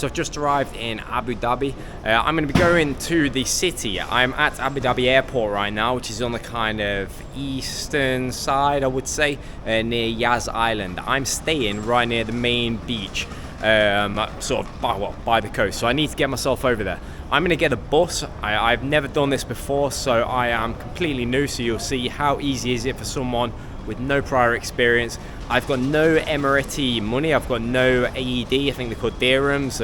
So I've just arrived in Abu Dhabi. I'm going to be going to the city. I'm at Abu Dhabi Airport right now, which is on the kind of eastern side, I would say, near Yas Island. I'm staying right near the main beach, sort of by the coast. So I need to get myself over there. I'm going to get a bus. I've never done this before, so I am completely new. So you'll see how easy is it for someone with no prior experience. I've got no Emirati money. I've got no AED. I think they're called dirhams,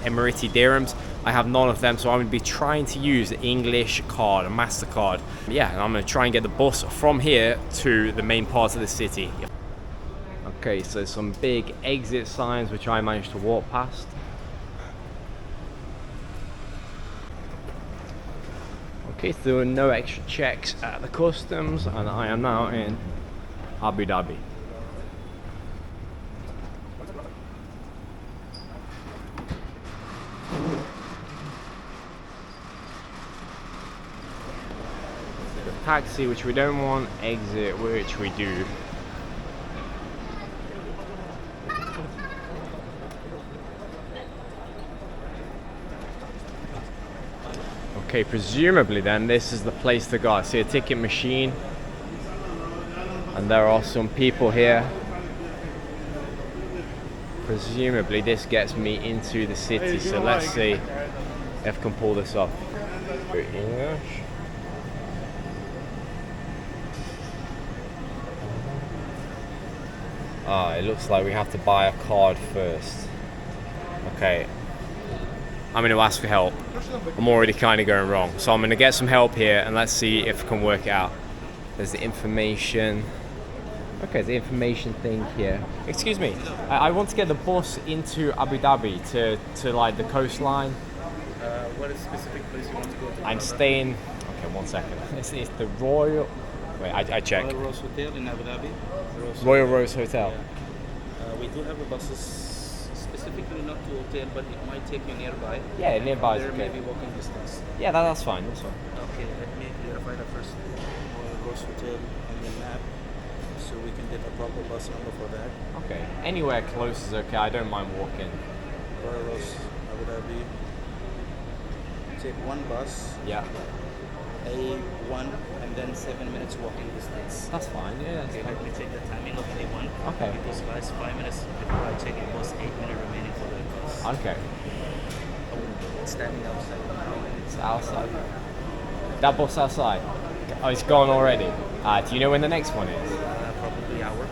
Emirati dirhams. I have none of them, so I'm going to be trying to use the English card, a MasterCard. Yeah, and I'm going to try and get the bus from here to the main part of the city. Okay, so some big exit signs which I managed to walk past. Okay, so there were no extra checks at the customs, and I am now in Abu Dhabi. The taxi, which we don't want, exit, which we do. Okay, presumably then this is the place to go. I see a ticket machine and there are some people here. Presumably this gets me into the city, so let's see if I can pull this off. English. It looks like we have to buy a card first. Okay, I'm going to ask for help. I'm already kind of going wrong, so I'm going to get some help here and let's see if I can work it out. There's the information. Okay, the information thing here. Excuse me, I want to get the bus into Abu Dhabi to like the coastline. What is the specific place you want to go to? I'm staying. Okay, 1 second. It's the Royal. Wait, I check. Royal Rose Hotel in Abu Dhabi. Royal Rose Hotel. Yeah. We do have a buses specifically not to hotel, but it might take you nearby. Yeah, nearby is there okay. may be walking distance. Yeah, that's fine. That's fine. Okay, let me clarify the first Royal Rose Hotel on the map, so we can get a proper bus number for that. Okay, anywhere close is okay. I don't mind walking. Royal Rose Abu Dhabi. Take one bus. Yeah. A1 and then 7 minutes walking distance. That's fine. Yeah. That's Okay, fine. let me take the timing of A1. Okay. It was last 5 minutes before I check it was 8 minutes remaining for the bus. Okay. It's standing outside now. It's outside. That bus outside. Oh, it's gone already. Do you know when the next one is? Probably hour.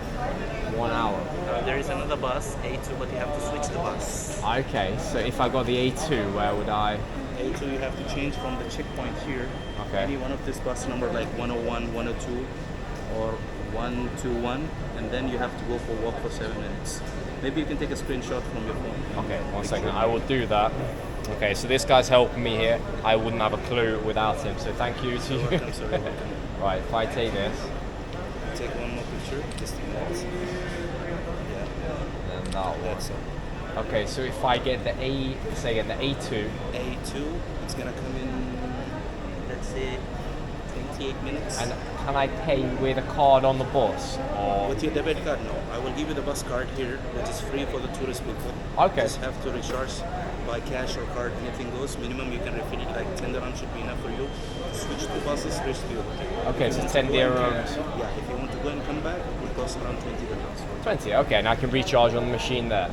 1 hour. There is another bus, A2, but you have to switch the bus. Okay, so if I got the A2, where would I? A2 you have to change from the checkpoint here. Okay. Any one of this bus number like 101, 102 or 121, and then you have to go for walk for 7 minutes. Maybe you can take a screenshot from your phone. Okay, 1 second. I will do that. Okay, so this guy's helping me here. I wouldn't have a clue without him, so thank you to you. You're welcome, sir. You're welcome. Right, if I take this, Take one more picture, just in case. Yeah, then that that's one. it. Okay, so if I get the get the A2. A2, it's gonna come in, let's say, 28 minutes. And can I pay with a card on the bus? Or With your debit card, no. I will give you the bus card here, which is free for the tourist people. Okay. Just have to recharge by cash or card, anything goes. Minimum you can refill it, like 10 dirham should be enough for you. Switch to buses, switch to your hotel. Okay, If so you want 10 to go and dirhams. Yeah, if you want to go and come back, it will cost around 20 dirhams. 20, okay, and I can recharge on the machine there.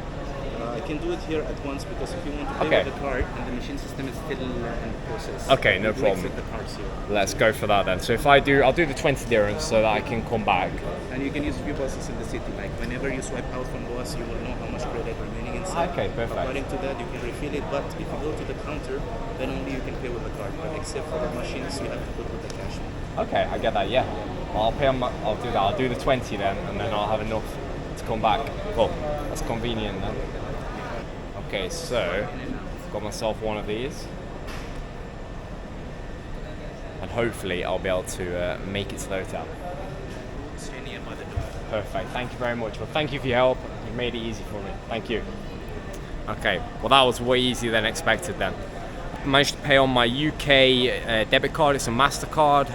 I can do it here at once because if you want to pay Okay. with the card and the machine system is still in process. Okay, no you do problem. accept the cards here. Let's go for that then. So if I'll do the 20 dirhams so that I can come back. And you can use few buses in the city. Like whenever you swipe out from the bus, you will know how much credit remaining inside. Okay, perfect. According to that, you can refill it. But if you go to the counter, then only you can pay with the card. But except for the machines, you have to put with the cash. Okay, I get that, yeah. Well, I'll do that. I'll do the 20 then, and then I'll have enough to come back. Well, that's convenient then. Okay, so got myself one of these, and hopefully I'll be able to make it to the hotel. Stay near by the door. Perfect. Thank you very much. Well, thank you for your help. You've made it easy for me. Thank you. Okay. Well, that was way easier than expected then. I managed to pay on my UK debit card. It's a MasterCard.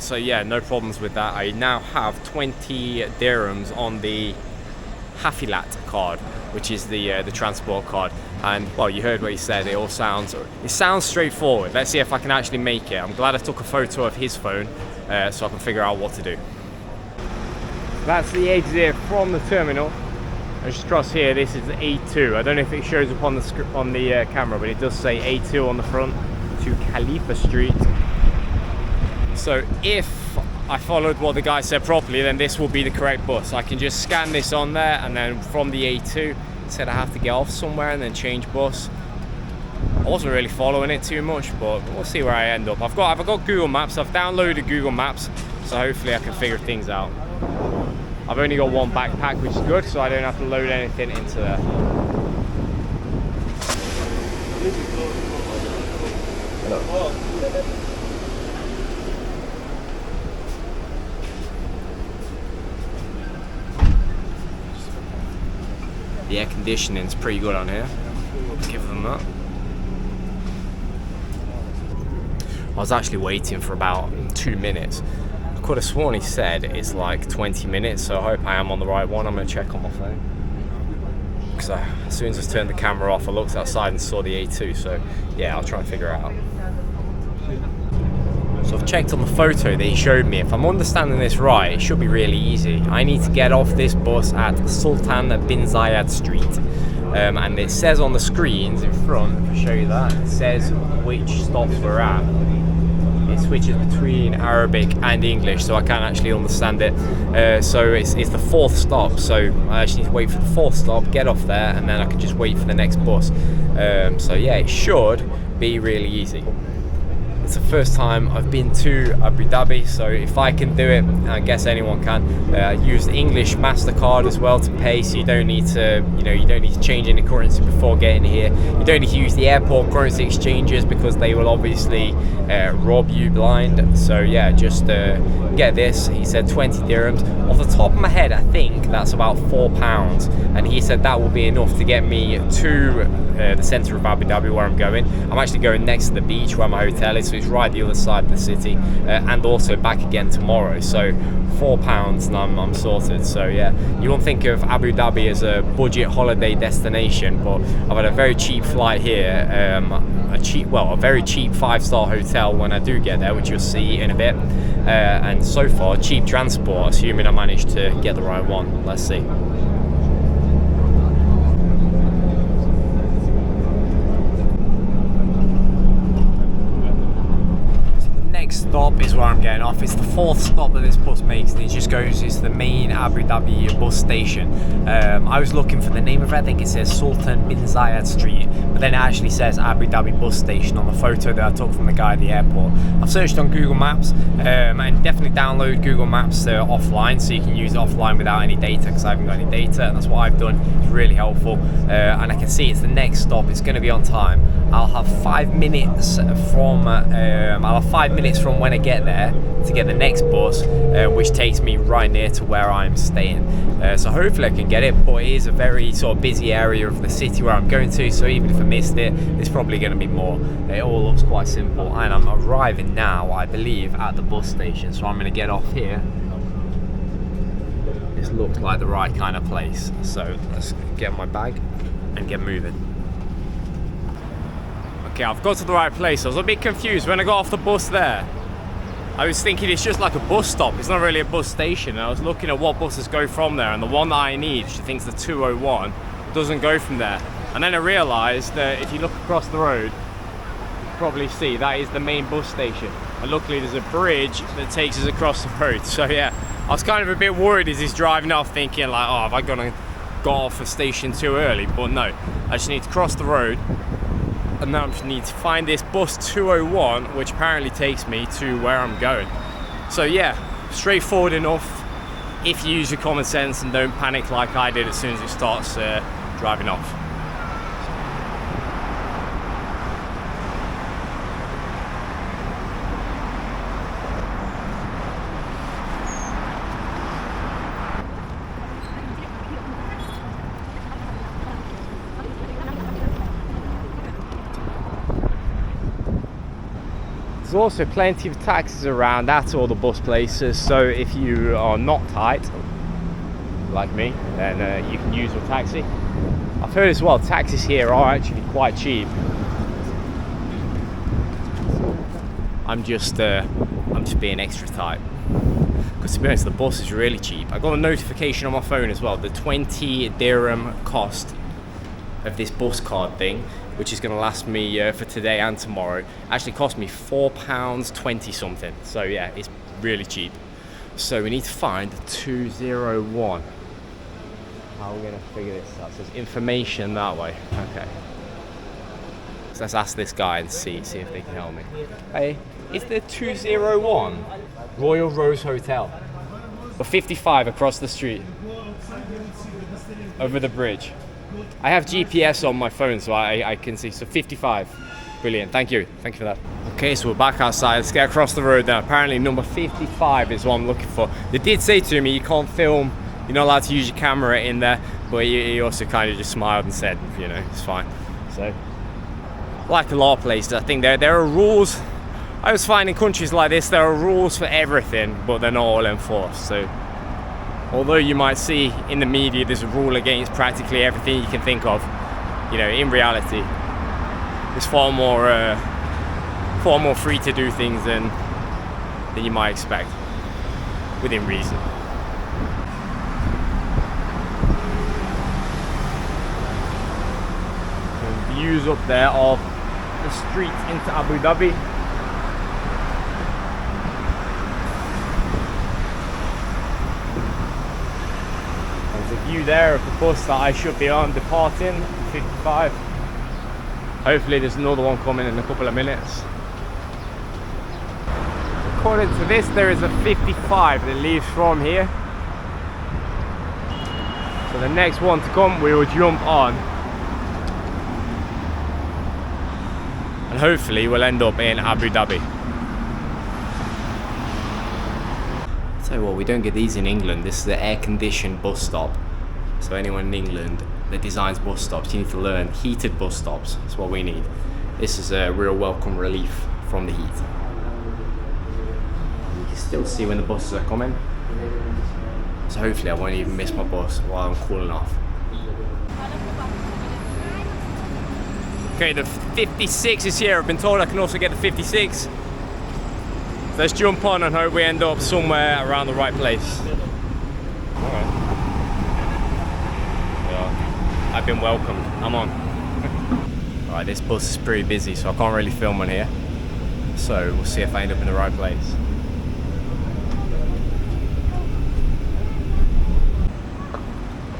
So yeah, no problems with that. I now have 20 dirhams on the Hafilat card, which is the transport card. And well, you heard what he said. It sounds straightforward. Let's see if I can actually make it. I'm glad I took a photo of his phone so I can figure out what to do. That's the exit from the terminal. Just across here, this is A2. I don't know if it shows up on the camera, but it does say A2 on the front to Khalifa Street. So if I followed what the guy said properly, then this will be the correct bus. I can just scan this on there, and then from the A2, it said I have to get off somewhere and then change bus. I wasn't really following it too much, but we'll see where I end up. I've got Google Maps. I've downloaded Google Maps, so hopefully I can figure things out. I've only got one backpack, which is good, so I don't have to load anything into there. Hello. The air conditioning's pretty good on here. Give them that. I was actually waiting for about 2 minutes. I could have sworn he said it's like 20 minutes, so I hope I am on the right one. I'm going to check on my phone. Because as soon as I turned the camera off, I looked outside and saw the A2, so yeah, I'll try and figure it out. So I've checked on the photo that he showed me. If I'm understanding this right, it should be really easy. I need to get off this bus at Sultan bin Zayed Street. And it says on the screens in front, if I show you that, it says which stops we're at. It switches between Arabic and English, so I can't actually understand it. So it's the 4th stop, so I actually need to wait for the 4th stop, get off there, and then I can just wait for the next bus. So yeah, it should be really easy. It's the first time I've been to Abu Dhabi, so if I can do it, I guess anyone can. Use the English MasterCard as well to pay, so you don't need to, you don't need to change any currency before getting here. You don't need to use the airport currency exchanges because they will obviously rob you blind. So yeah, just get this. He said 20 dirhams. Off the top of my head, I think that's about £4, and he said that will be enough to get me to the centre of Abu Dhabi where I'm going. I'm actually going next to the beach where my hotel is, so it's right the other side of the city, and also back again tomorrow. So £4 and I'm sorted. So yeah, you won't think of Abu Dhabi as a budget holiday destination, but I've had a very cheap flight here, a very cheap 5-star hotel when I do get there, which you'll see in a bit, and so far cheap transport, assuming I manage to get the right one. Let's see. Stop is where I'm getting off. It's the 4th stop that this bus makes, and it just goes to the main Abu Dhabi bus station. I was looking for the name of it. I think it says Sultan bin Zayed Street, but then it actually says Abu Dhabi bus station on the photo that I took from the guy at the airport. I've searched on Google Maps, and definitely download Google Maps offline, so you can use it offline without any data, because I haven't got any data, and that's what I've done. It's really helpful, and I can see it's the next stop. It's going to be on time. I'll have 5 minutes from when I get there to get the next bus, which takes me right near to where I'm staying. So hopefully I can get it, but it is a very sort of busy area of the city where I'm going to, so even if I missed it, it's probably going to be more. It all looks quite simple, and I'm arriving now, I believe, at the bus station, so I'm going to get off here. This looks like the right kind of place, so let's get my bag and get moving. Okay, I've got to the right place. I was a bit confused when I got off the bus there. I was thinking it's just like a bus stop. It's not really a bus station. And I was looking at what buses go from there, and the one that I need, which I think is the 201, doesn't go from there. And then I realised that if you look across the road, you can probably see that is the main bus station. And luckily there's a bridge that takes us across the road. So yeah, I was kind of a bit worried as he's driving off, thinking like, oh, have I got off a station too early? But no, I just need to cross the road. And now I just need to find this bus 201, which apparently takes me to where I'm going. So yeah, straightforward enough if you use your common sense and don't panic like I did as soon as it starts driving off. There's also plenty of taxis around at all the bus places, so if you are not tight like me, then you can use a taxi. I've heard as well, taxis here are actually quite cheap. I'm just being extra tight. Because to be honest, the bus is really cheap. I got a notification on my phone as well. The 20 dirham cost of this bus card thing, which is going to last me for today and tomorrow, actually cost me £4.20 something. So yeah, it's really cheap. So we need to find the 201. How are we going to figure this out? So there's information that way. Okay. So let's ask this guy and see if they can help me. Hey, is there 201 Royal Rose Hotel? Or 55 across the street. Over the bridge. I have GPS on my phone, so I can see. So 55. Brilliant. Thank you. Thank you for that. Okay, so we're back outside. Let's get across the road now. Apparently number 55 is what I'm looking for. They did say to me you can't film, you're not allowed to use your camera in there, but he also kind of just smiled and said, you know, it's fine. So, like a lot of places, I think there are rules. I was finding countries like this, there are rules for everything, but they're not all enforced. So, although you might see in the media there's a rule against practically everything you can think of, you know, in reality, it's far more free to do things than you might expect, within reason. And views up there of the street into Abu Dhabi. There's a view there of the bus that I should be on departing, 55. Hopefully there's another one coming in a couple of minutes. According to this, there is a 55 that leaves from here. So the next one to come, we will jump on. And hopefully we'll end up in Abu Dhabi. I'll tell you what, we don't get these in England. This is the air-conditioned bus stop. So anyone in England that designs bus stops, you need to learn heated bus stops. That's what we need. This is a real welcome relief from the heat. You can still see when the buses are coming. So hopefully I won't even miss my bus while I'm cooling off. Okay, the 56 is here. I've been told I can also get the 56. So let's jump on and hope we end up somewhere around the right place. Alright. I've been welcomed. I'm on. Alright, this bus is pretty busy, so I can't really film on here. So we'll see if I end up in the right place.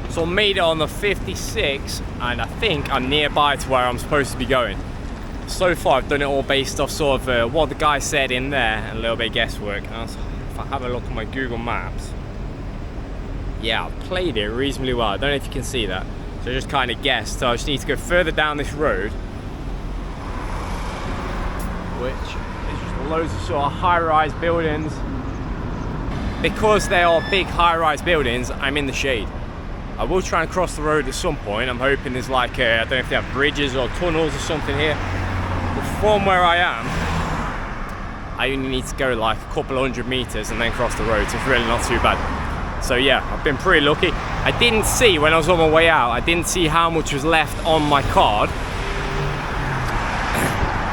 So I made it on the 56, and I think I'm nearby to where I'm supposed to be going. So far I've done it all based off sort of what the guy said in there and a little bit of guesswork. And if I have a look at my Google Maps, yeah, I've played it reasonably well. I don't know if you can see that. So I just kind of guessed. So I just need to go further down this road, which is just loads of sort of high-rise buildings. Because they are big high-rise buildings, I'm in the shade. I will try and cross the road at some point. I'm hoping there's like, I don't know if they have bridges or tunnels or something here. But from where I am, I only need to go like a couple 100 meters and then cross the road, so it's really not too bad. So yeah, I've been pretty lucky. I didn't see, when I was on my way out, I didn't see how much was left on my card,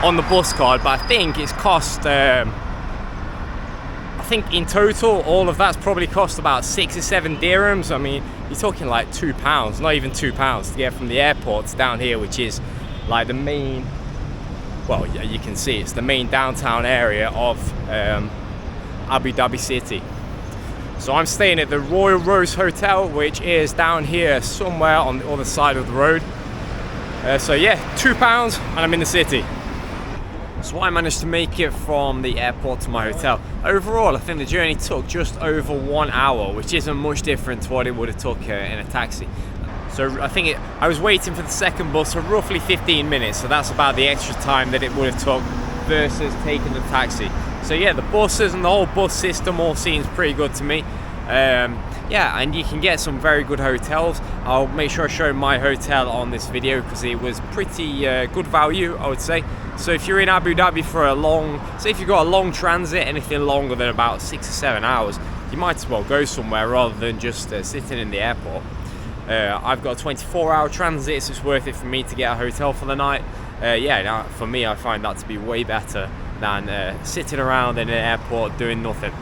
on the bus card, but I think it's cost, I think in total, all of that's probably cost about 6 or 7 dirhams. I mean, you're talking like £2, not even £2 to get from the airport to down here, which is like the main, well, you can see it's the main downtown area of Abu Dhabi city. So I'm staying at the Royal Rose Hotel, which is down here somewhere on the other side of the road. So yeah, £2 and I'm in the city. So I managed to make it from the airport to my hotel. Overall, I think the journey took just over 1 hour, which isn't much different to what it would have took in a taxi. So I think I was waiting for the second bus for roughly 15 minutes, so that's about the extra time that it would have took versus taking the taxi. So yeah, the buses and the whole bus system all seems pretty good to me. Yeah, and you can get some very good hotels. I'll make sure I show my hotel on this video because it was pretty good value, I would say. So if you're in Abu Dhabi for a long, say if you've got a long transit, anything longer than about 6 or 7 hours, you might as well go somewhere rather than just sitting in the airport. I've got a 24-hour transit, so it's worth it for me to get a hotel for the night. Yeah, for me, I find that to be way better than sitting around in an airport doing nothing.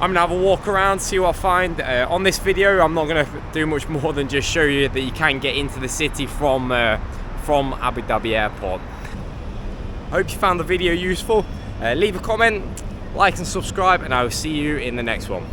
I'm gonna have a walk around, see what I find. On this video, I'm not gonna do much more than just show you that you can get into the city from Abu Dhabi Airport. Hope you found the video useful. Leave a comment, like and subscribe, and I will see you in the next one.